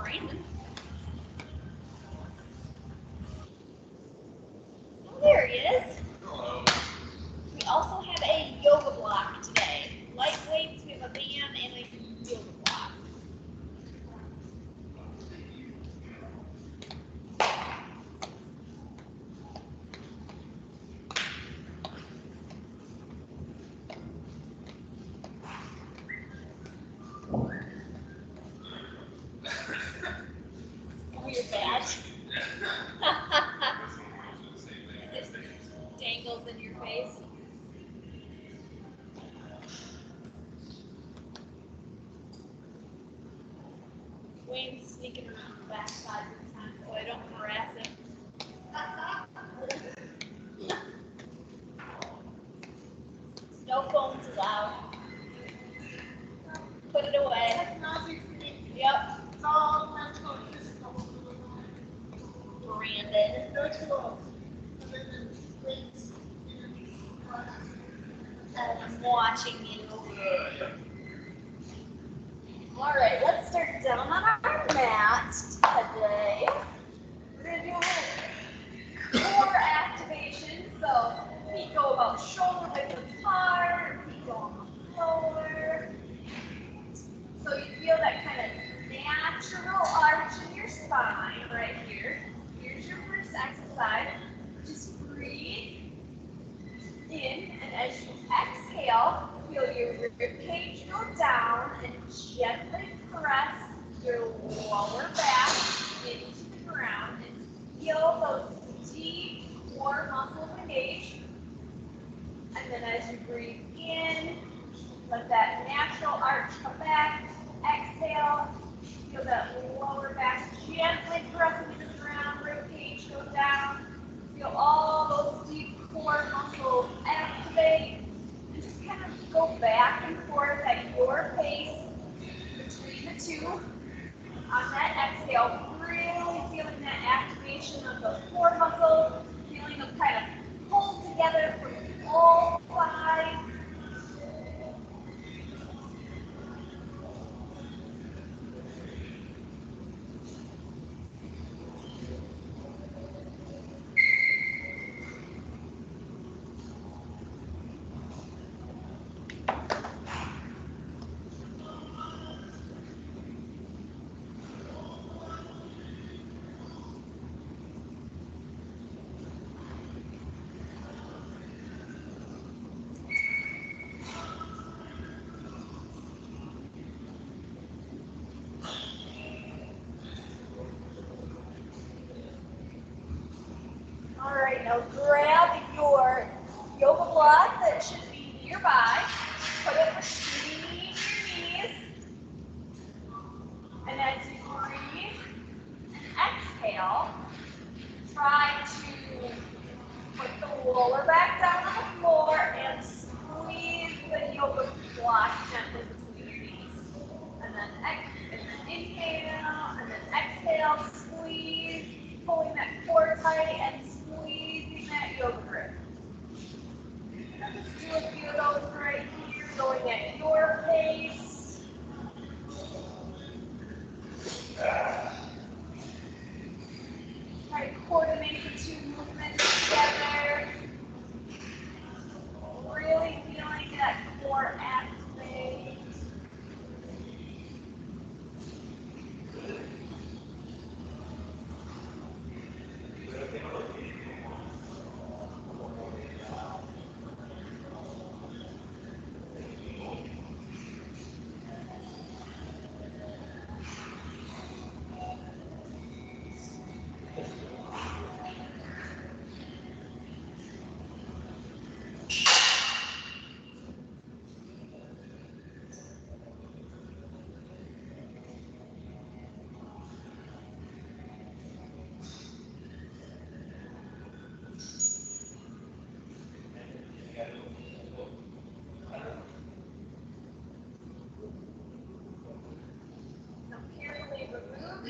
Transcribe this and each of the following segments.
Brandon. Oh, there he is. We also have a yoga block today. Light weights, we have a band, and a yoga block. Weird badge. Dangles in your face. Wayne's sneaking around the backside of the tent so I don't harass him. No phones allowed. Put it away. Yep. Brandon. I'm watching you. All right, let's start down on our mat today. We're going to do a core activation. So feet go about shoulder width apart, feet go on the floor. So you feel that kind of natural arch in your spine right here. Here's your first exercise. Just breathe in, and as you exhale, feel your ribcage go down and gently press your lower back into the ground and feel those deep core muscles engage. And then as you breathe in, let that natural arch come back. Exhale, feel that lower back gently pressing into the ground, ribcage go down. Feel all those deep core muscles activate. And just kind of go back and forth at your pace between the two. On that exhale, really feeling that activation of those core muscles, feeling them kind of pull together from all sides. All right, now grab your yoga block that should be nearby. Put it between your knees. And as you breathe and exhale, try to put the lower back down on the floor and squeeze the yoga block gently between your knees. And then inhale, and then exhale, squeeze, pulling that core tight and squeezing that yoga grip. And just do a few of those right here, going at your pace. Try to coordinate the two movements together. Really feeling that core activate.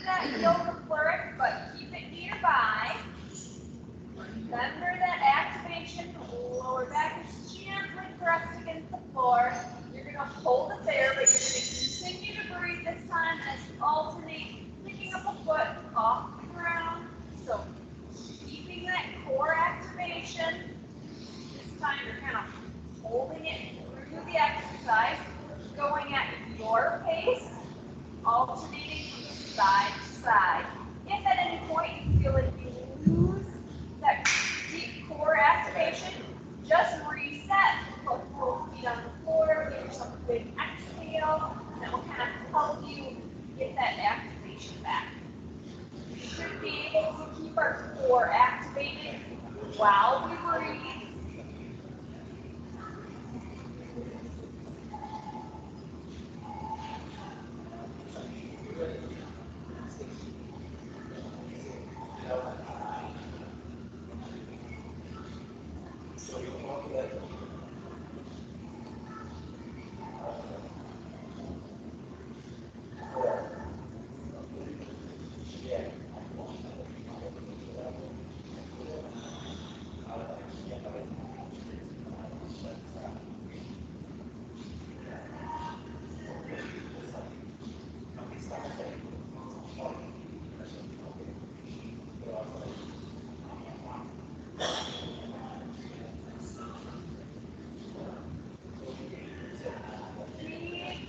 That yoga flourish, but keep it nearby. Remember that activation, lower back is gently pressed against the floor. You're going to hold it there, but you're going to continue to breathe this time as you alternate, thinking exercise, going at your pace, alternating from side to side. If at any point you feel like you lose that deep core activation, just reset, put both feet on the floor, give yourself a big exhale, and that will kind of help you get that activation back. We should be able to keep our core activated while we breathe.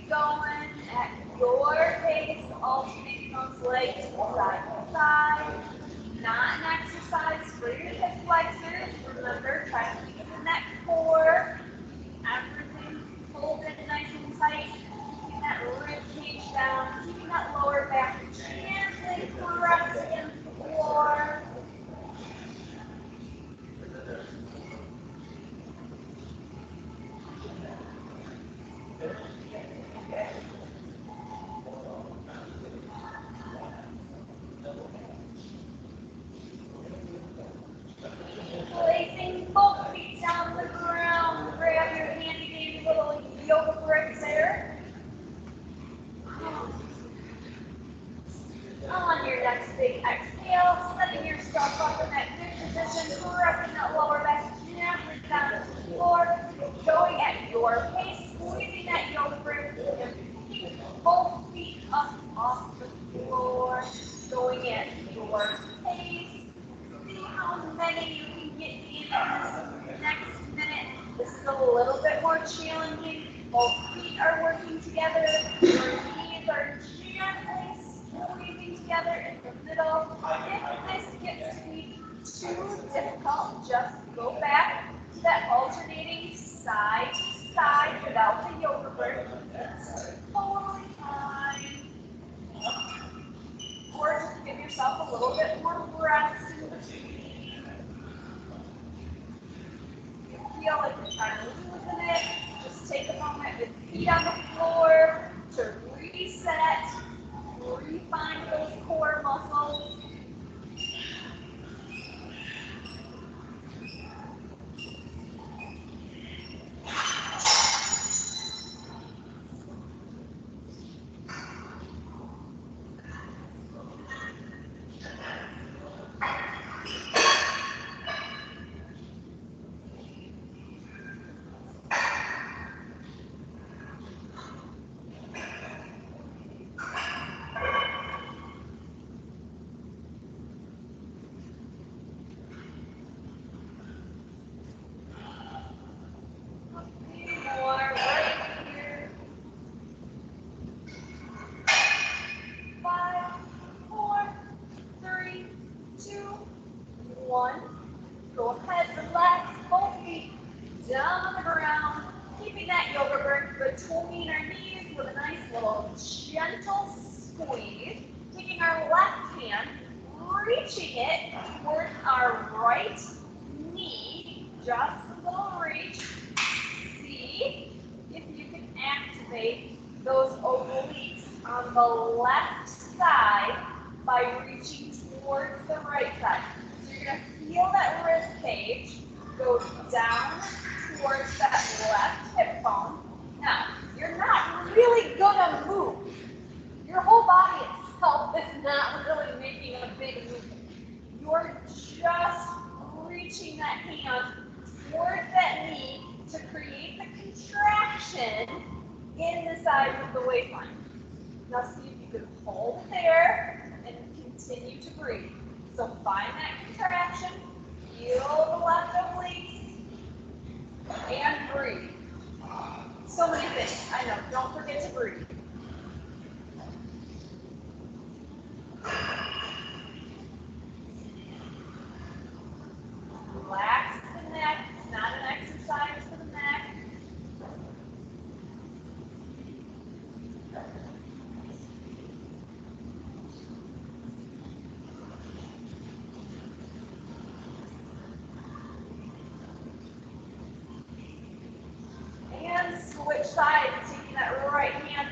Going at your pace, alternating those legs side to side. Not an exercise for your hip flexors. Remember, try to keep the neck core, everything pulled in nice and tight, keeping that rib cage down, keeping that lower back gently pressed into the floor. Placing both feet down the ground, grab your handy dandy little yoga bricks there. On your next big exhale, setting yourself up in that good position, pressing that lower back gently down to the floor, going at your pace, squeezing that yoga brick, and picking both feet up off the floor, going at your pace. See how many you can get in this next minute. This is a little bit more challenging. Both feet are working together. Your knees are gently squeezing together in the middle. If this gets to be too difficult, just go back to that alternating side to side without the yoga brick. It's totally fine. Or just give yourself a little bit more rest in between. If you feel like you're kind of losing it, just take a moment with feet on the floor to reset, refine those core muscles. Go ahead, relax, both feet down on the ground, keeping that yoga brick between our knees with a nice little gentle squeeze. Taking our left hand, reaching it towards our right knee, just a little reach. See if you can activate those obliques on the left side by reaching towards the right side. So you're going to feel that rib cage go down towards that left hip bone. Now, you're not really going to move. Your whole body itself is not really making a big movement. You're just reaching that hand towards that knee to create the contraction in the side of the waistline. Now see if you can hold it there and continue to breathe. So find that contraction, feel the left oblique, and breathe. So many things. I know, don't forget to breathe. Relax the neck. It's not an exercise for the neck. And switch sides, taking that right hand,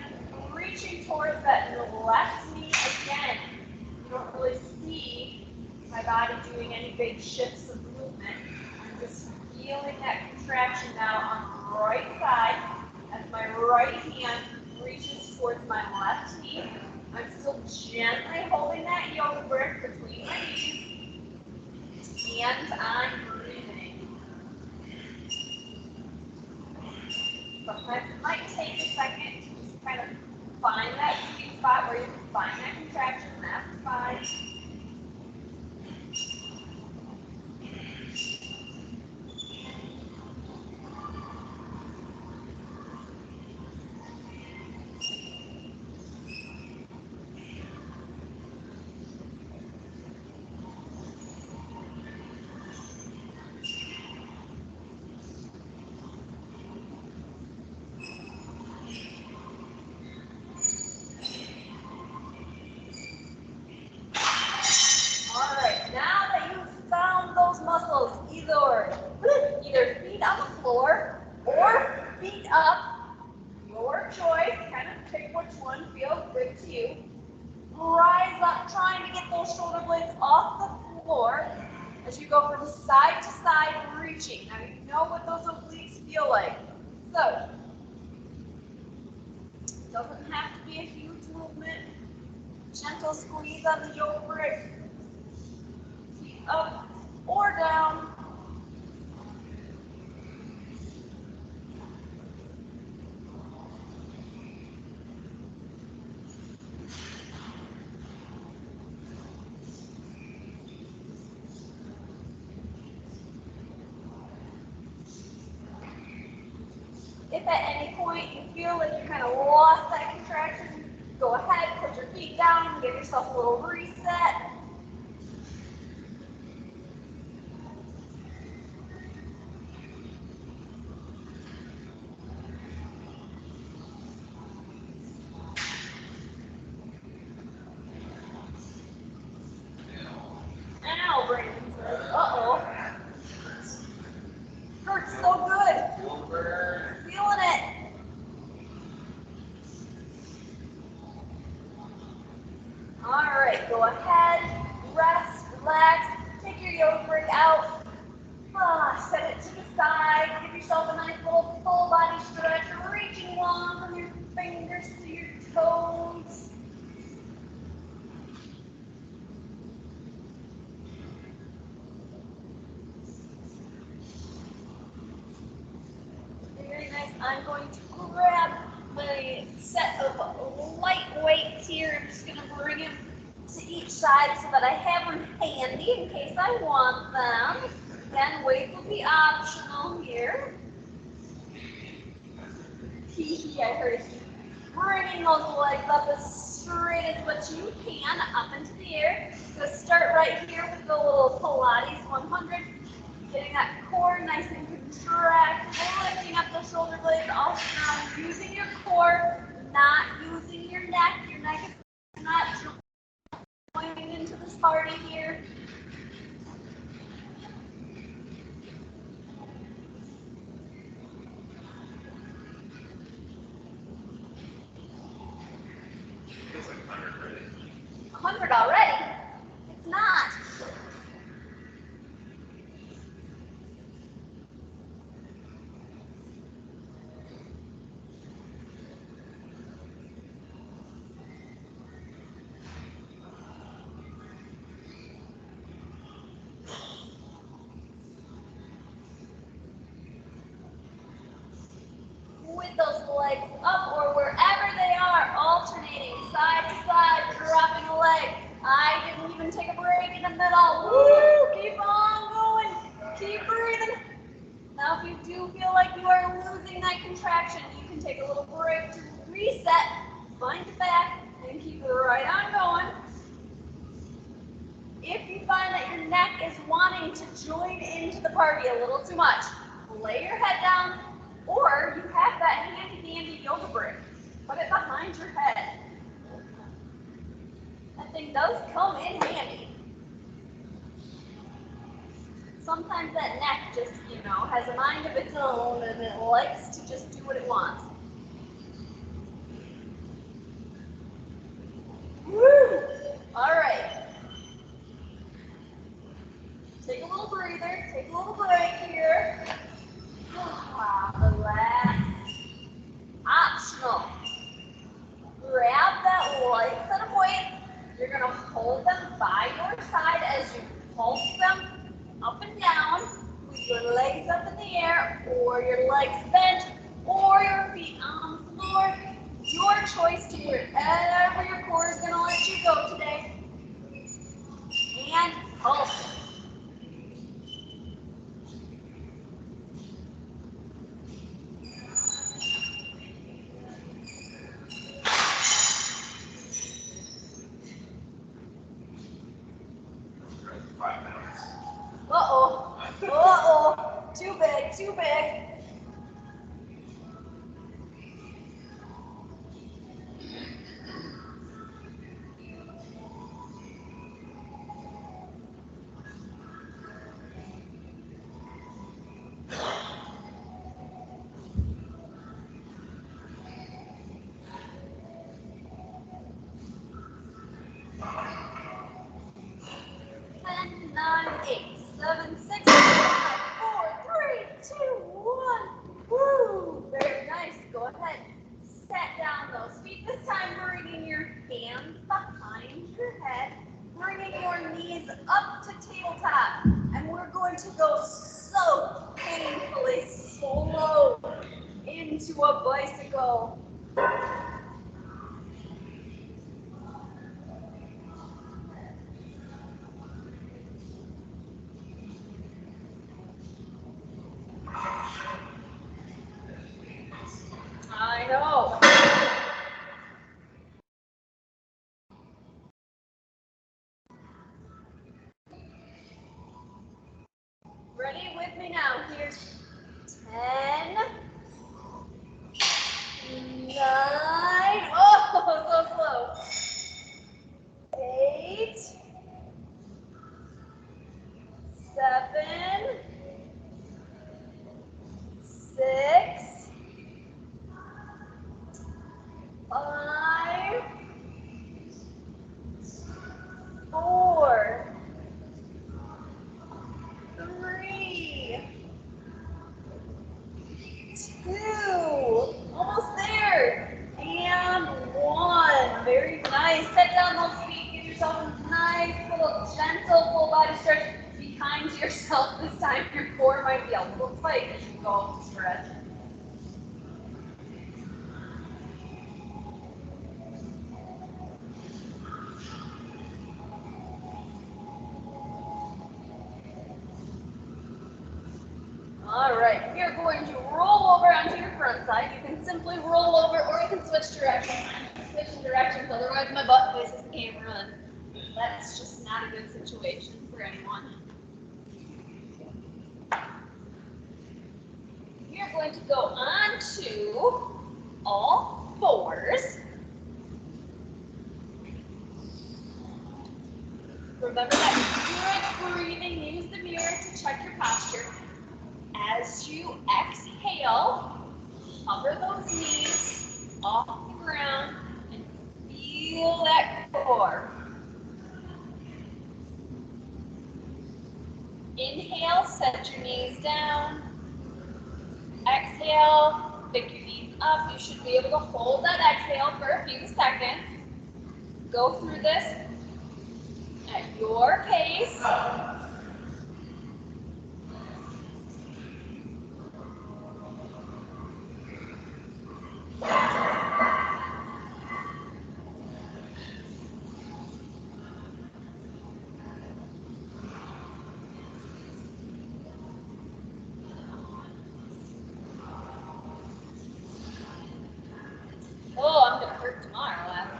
reaching towards that left knee again. You don't really see my body doing any big shifts of movement. I'm just feeling that contraction now on the right side as my right hand reaches towards my left knee. I'm still gently holding that yoga brick between my knees, and I'm breathing. Sometimes it might take a second to just kind of find that sweet spot where you can find that contraction. That's fine. Either feet on the floor or feet up, your choice, kind of pick which one feels good to you. Rise up, trying to get those shoulder blades off the floor as you go from side to side, reaching. Now you know what those obliques feel like. So, it doesn't have to be a huge movement. Gentle squeeze on the yoga brick. Feet up or down. If at any point you feel like you kind of lost that contraction, go ahead, put your feet down, give yourself a little reset. Ow, Brandon says, uh-oh. Hurts so good. Feeling it. All right, go ahead, rest, relax, take your yoga brick out. Set it to the side, give yourself a nice little full body stretch, reaching long from your fingers to your toes. Very nice. I'm going to grab my set of light weights here. I'm just going to bring them to each side so that I have them handy in case I want them. Again, weights will be optional here. I heard you. Bringing those legs up as straight as what you can, up into the air. So start right here with the little Pilates 100. Getting that core nice and contracted, lifting up the shoulder blades all strong, using your core, not using your neck. Your neck is not joining into this party here. It's like 100 already. 100 already? It's not. With those legs up or wherever they are, alternating side to side, dropping a leg. I didn't even take a break in the middle. Woo! Keep on going. Keep breathing. Now, if you do feel like you are losing that contraction, you can take a little break to reset, find it back, and keep it right on going. If you find that your neck is wanting to join into the party a little too much, lay your head down, or you have that handy-dandy yoga brick. Put it behind your head. That thing does come in handy. Sometimes that neck just, has a mind of its own and it likes to just do what it wants. Woo! All right. Take a little breather, take a little break here. Relax. Optional. Grab that light set of weights. You're going to hold them by your side as you pulse them up and down with your legs up in the air or your legs bent or your feet on the floor. Your choice to wherever your core is going to let you go today. And pulse. Uh-oh. Uh-oh. Too big, too big. Woo! Very nice. Go ahead. Set down those feet. This time, bringing your hands behind your head, bringing your knees up to tabletop, and we're going to go so painfully slow into a bicycle. I know. Ready with me now? Here's 10, 9, oh, so slow. 8, 7, 6, 5, 4, 3, 2, almost there, and 1. Very nice. Set down those feet. Give yourself a nice little gentle full body stretch. Be kind to yourself this time. Your core might be a little tight as you go to stretch. All right, we are going to roll over onto your front side. You can simply roll over or you can switch directions. Switching directions, otherwise my butt faces the camera and that's just not a good situation for anyone. We are going to go on to all fours. Remember that you're breathing. Use the mirror to check your posture. As you exhale, hover those knees off the ground and feel that core. Inhale, set your knees down. Exhale, pick your knees up. You should be able to hold that exhale for a few seconds. Go through this at your pace. work tomorrow after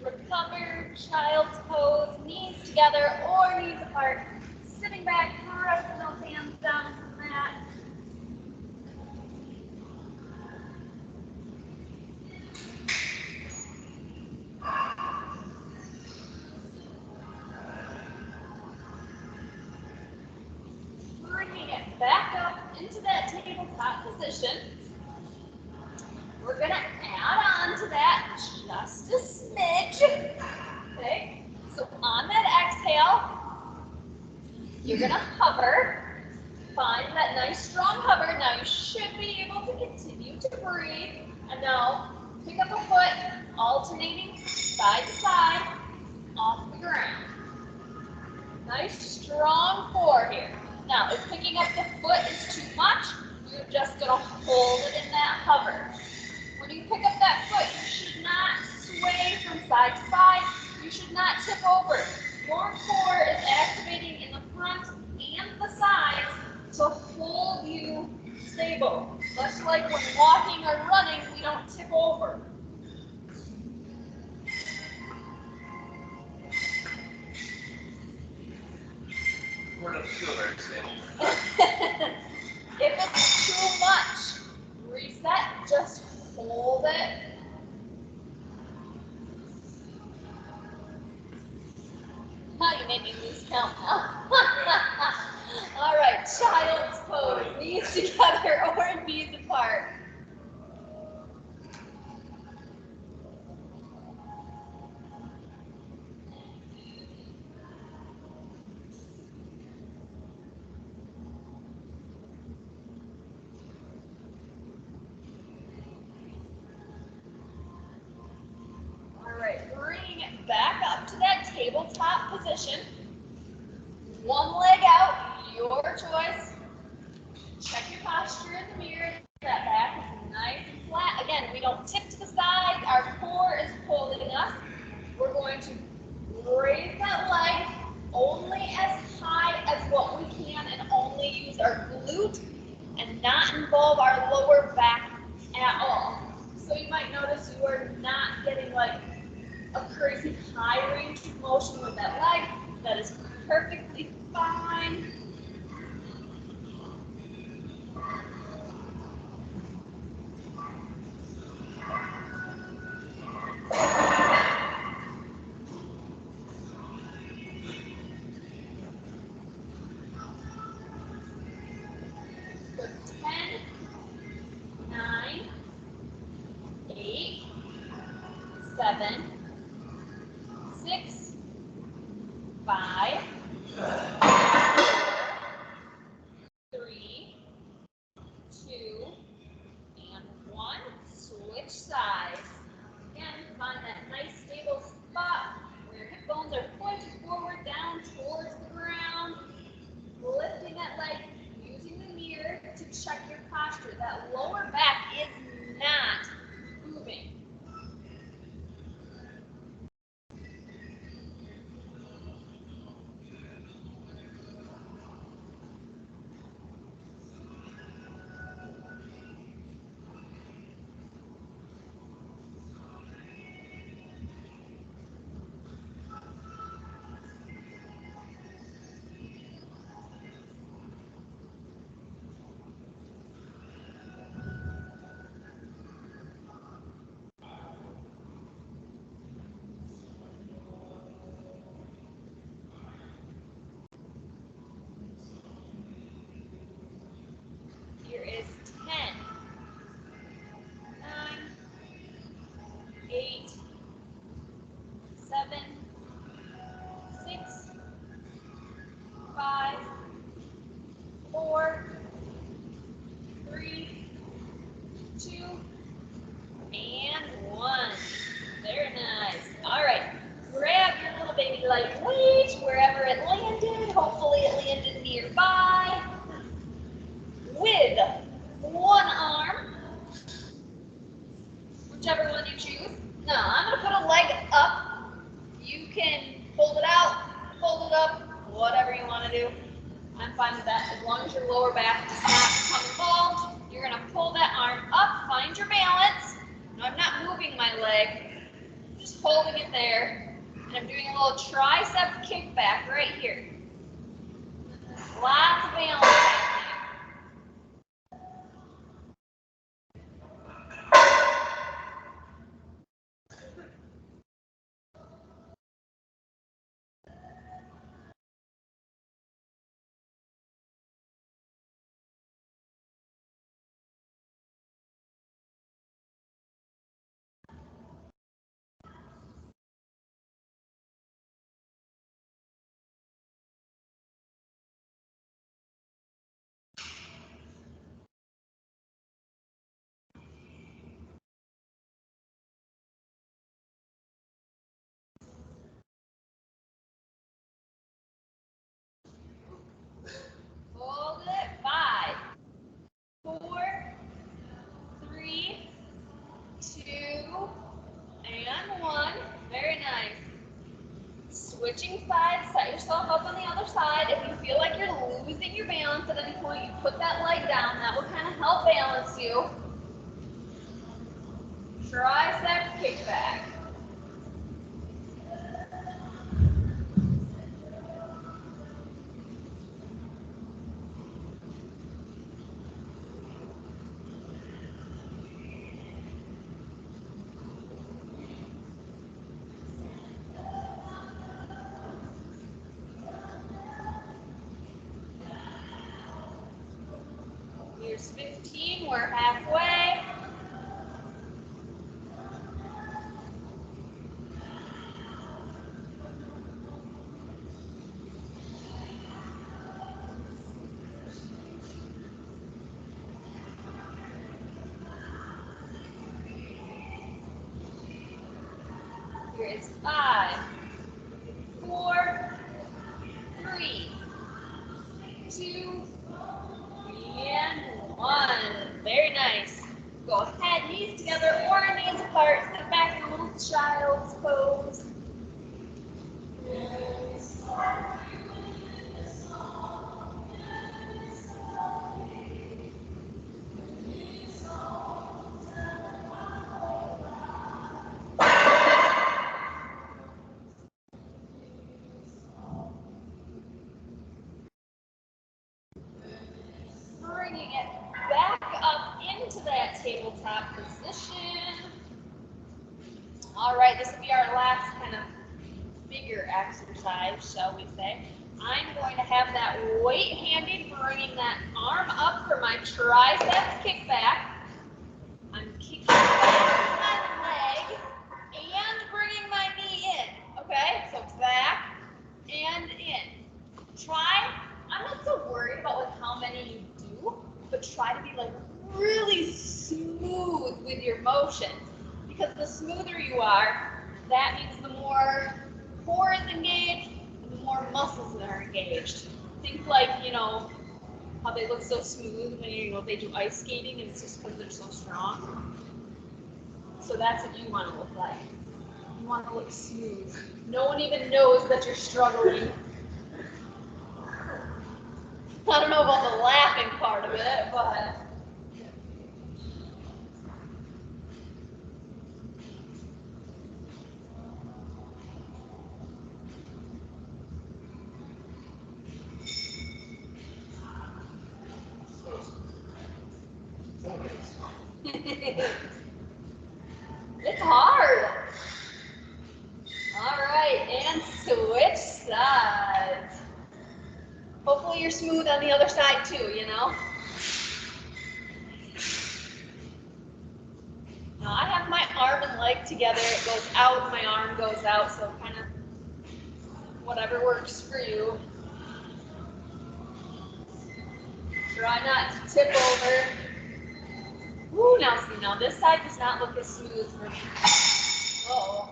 recover, child's pose, knees together or knees apart. Sitting back, pressing those hands down into the mat. Bringing it back up into that tabletop position. We're going to add on to that just a smidge. Okay, so on that exhale, you're going to hover. Find that nice strong hover. Now you should be able to continue to breathe. And now pick up a foot, alternating side to side off the ground. Nice strong core here. Now if picking up the foot is too much, you're just going to hold it in that hover. When you pick up that foot, you should not sway from side to side. You should not tip over. Your core is activating in the front and the sides to hold you stable. Much like when walking or running, we don't tip over. We're not feel very stable. If it's too much, reset, just hold it. Now you made me lose count now. All right, child's pose, knees together or knees apart. All right, bringing it back up to that tabletop position. One leg out, your choice. Check your posture in the mirror. That back is nice and flat. Again, we don't tip to the side. Our core is pulling us. We're going to raise that leg only as high as what we can and only use our glute and not involve our lower back at all. So you might notice you are not getting like a crazy high range of motion with that leg. That is perfectly fine. So 10, 9, 8, 7, 6, 5, 3, 2, and 1. Switch sides. Again, find that nice stable spot where your hip bones are pointed forward, down towards the ground. Lifting that leg, using the mirror to check your posture. That lower back is not moving. Here is 10, 9, 8, 7, 6, 5, 4, 3, 2, and 1. Very nice. All right. Grab your little baby lightweight wherever it landed. Hopefully it landed nearby. With one arm, whichever one you choose. No, I'm going to leg up. You can fold it out, fold it up, whatever you want to do. I'm fine with that. As long as your lower back does not become involved, you're going to pull that arm up, find your balance. No, I'm not moving my leg, I'm just holding it there. And I'm doing a little tricep kickback right here. Lots of balance happening. Hold it. 5, 4, 3, 2, and 1. Very nice. Switching sides, set yourself up on the other side. If you feel like you're losing your balance at any point, you put that leg down. That will kind of help balance you. Tricep kickback. Here's 15, we're halfway. Here's 5, 4, 3, 2, and 1. Very nice. Go ahead, knees together or knees apart. Sit back in a little child's pose. Bringing it back up into that tabletop position. All right, this will be our last kind of bigger exercise, shall we say. I'm going to have that weight handy, bringing that arm up for my triceps kickback. I'm kicking back my leg and bringing my knee in. Okay, so back and in. I'm not so worried about like how many you do, but try to be like really smooth with your motion. Because the smoother you are, that means the more core is engaged, the more muscles that are engaged. Think like, how they look so smooth when they do ice skating, and it's just because they're so strong. So that's what you want to look like. You want to look smooth. No one even knows that you're struggling. I don't know about the laughing part of it, but it's hard. All right, and switch sides. Hopefully you're smooth on the other side too, Now I have my arm and leg together. It goes out, my arm goes out, so kind of whatever works for you. Try not to tip over. Woo, now this side does not look as smooth for me. Uh-oh.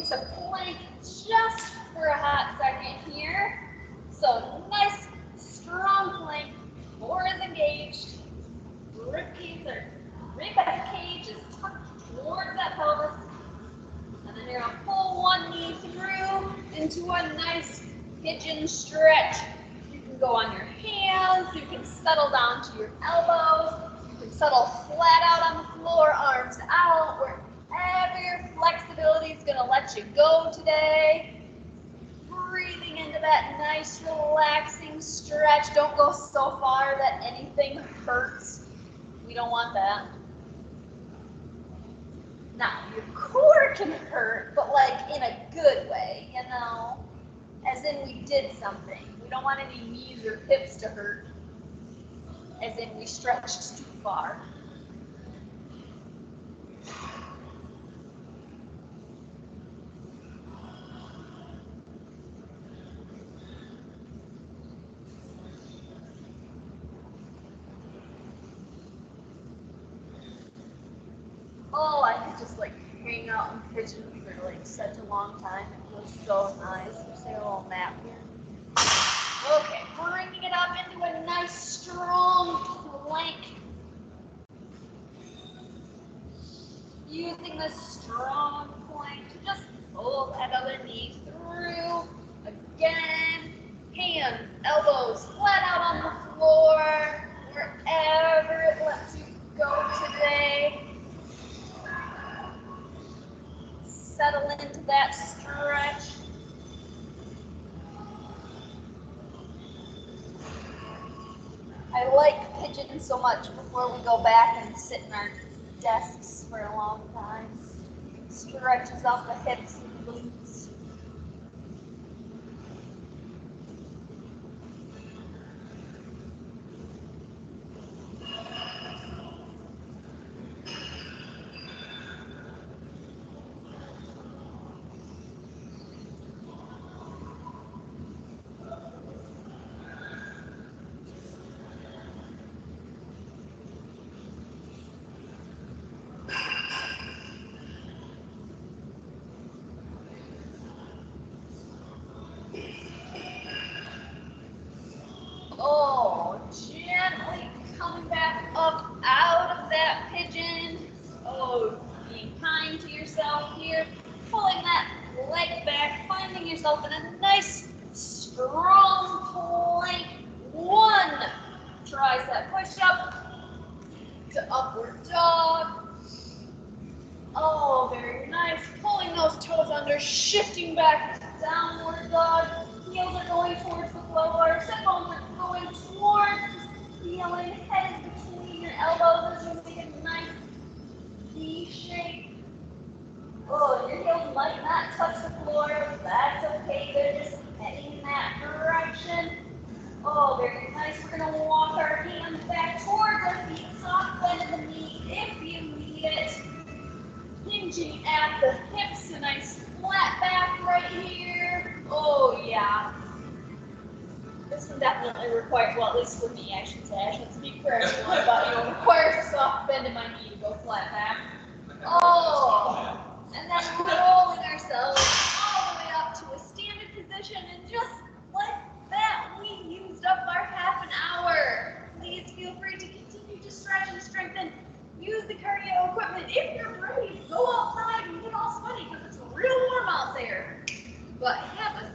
to plank just for a hot second here. So nice, strong plank, core is engaged, rib cage is tucked towards that pelvis. And then you're gonna pull one knee through into a nice pigeon stretch. You can go on your hands, you can settle down to your elbows, you can settle flat out on the floor, arms out, wherever your flexibility is gonna let you go today. Breathing into that nice, relaxing stretch. Don't go so far that anything hurts. We don't want that. Now, your core can hurt, but like in a good way, you know? As in we did something. We don't want any knees or hips to hurt. As in we stretched too far. Oh, I could just like hang out in pigeon for like such a long time. It feels so nice. Just take a little nap here. Okay, bringing it up into a nice strong plank. Using the strong plank to just pull that other knee through. Again, hands, elbows flat out on the floor, wherever it lets you go today. Settle into that stretch. I like pigeon so much before we go back and sit in our desks for a long time. Stretches out the hips and glutes. Oh, gently coming back up out of that pigeon. Oh, being kind to yourself here. Pulling that leg back, finding yourself in a nice, strong plank. One tricep push-up to upward dog. Oh, very nice. Pulling those toes under, shifting back to downward dog. Heels are going towards the floor. Sit bones are going towards the ceiling. Head is between your elbows as you make a nice V shape. Oh, your heels might not touch the floor. That's okay. They're just heading in that direction. Oh, very nice. We're going to walk our hands back towards our feet. Soft bend in the knee if you need it. Hinging at the hips, a nice flat back right here. Oh yeah. This one definitely requires, well at least for me I should say, I shouldn't speak for everyone, but it requires a soft bend in my knee to go flat back. Oh, and then rolling ourselves all the way up to a standing position, and just like that, we used up our half an hour. Please feel free to continue to stretch and strengthen. Use the cardio equipment. If you're brave, go outside and get all sweaty because it's real warm out there. But have a